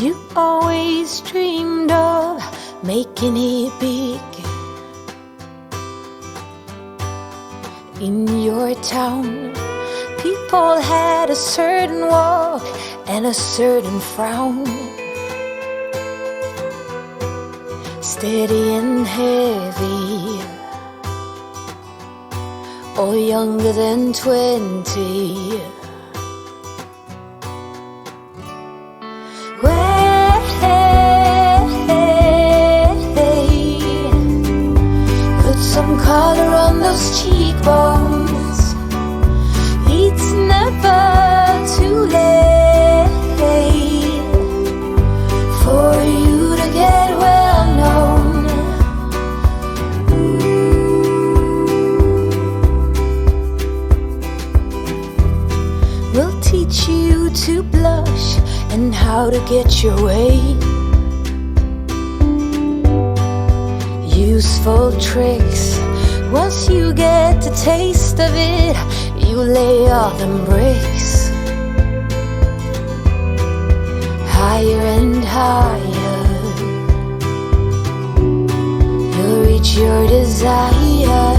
You always dreamed of making it big in your town. People had a certain walk and a certain frown, steady and heavy, or younger than 20. Put some color on those cheekbones. It's never too late for you to get well known. We'll teach you to blush and how to get your way. Useful tricks. Once you get the taste of it, you lay all them bricks higher and higher. You'll reach your desire.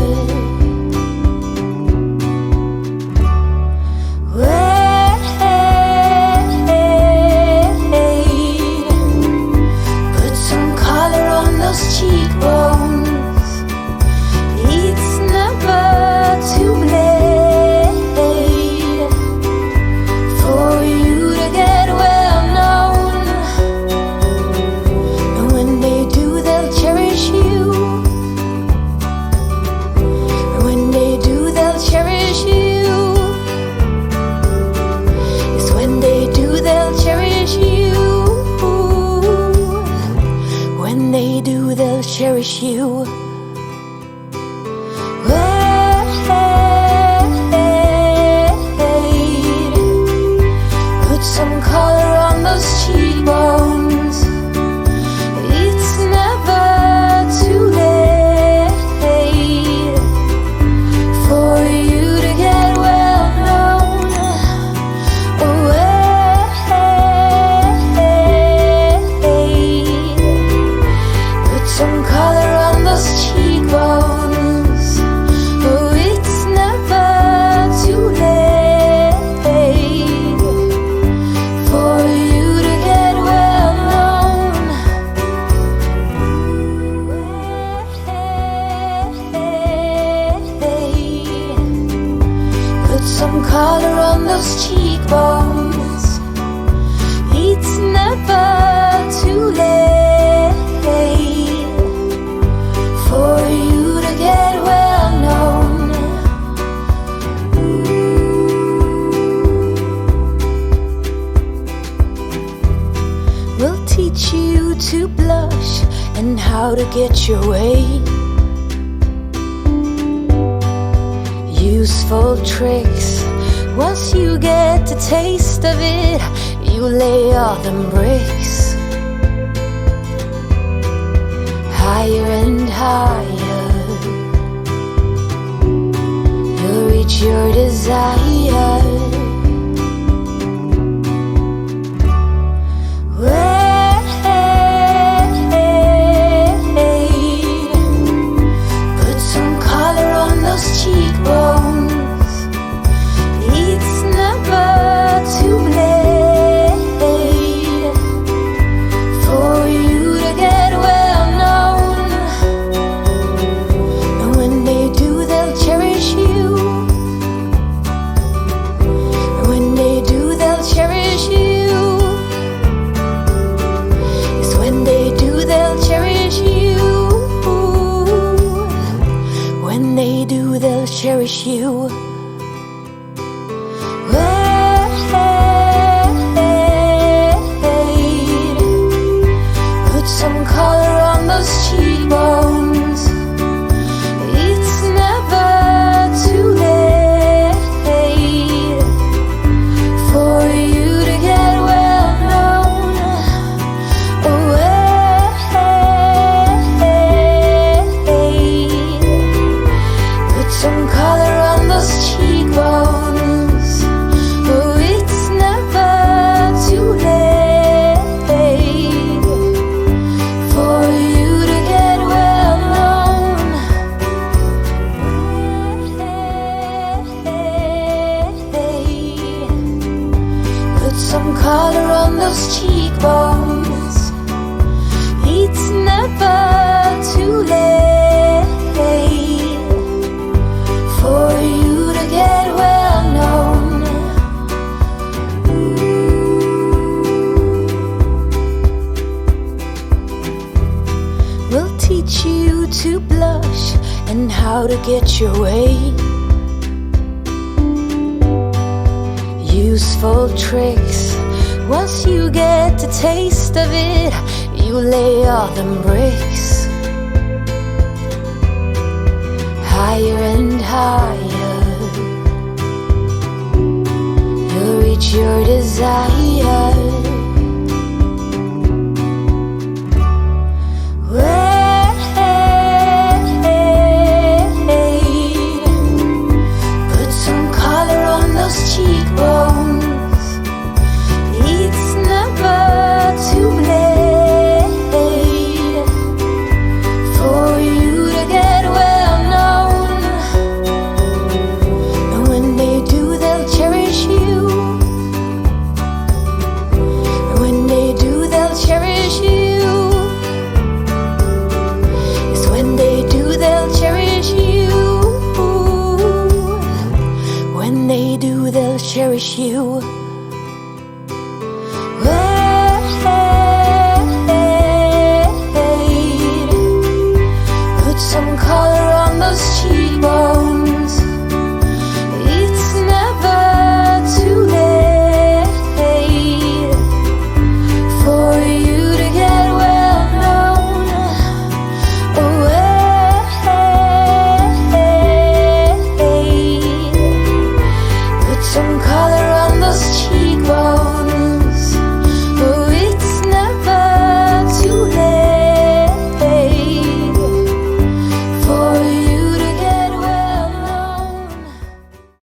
Put some color on those cheekbones. It's never too late for you to get well known. And when they do, they'll cherish you. And when they do, they'll cherish you. It's when they do, they'll cherish you. When they do, they'll cherish you. Some color on those cheekbones. It's never too late for you to get well known. Put some color on those cheekbones. Oh, it's never too late. Some color on those cheekbones. It's never too late for you to get well known. We'll teach you to blush and how to get your way. Useful tricks. Once you get the taste of it, you lay all them bricks higher and higher. You'll reach your desire. Put some color on those cheekbones. It's never too late for you to get well known. And when they do, they'll cherish you. color on those cheekbones. It's never too late for you to get well known. We'll teach you to blush and how to get your way. Useful tricks. Once you get a taste of it, you lay all them bricks higher and higher. You'll reach your desire. Put some color on those cheekbones. It's never too late for you to get well known. And when they do, they'll cherish you. And when they do, they'll cherish you. Yes, when they do, they'll cherish you. When they do, they'll cherish you. Put some color on those cheekbones. It's never too late for you to get well known. Put some color on those cheekbones.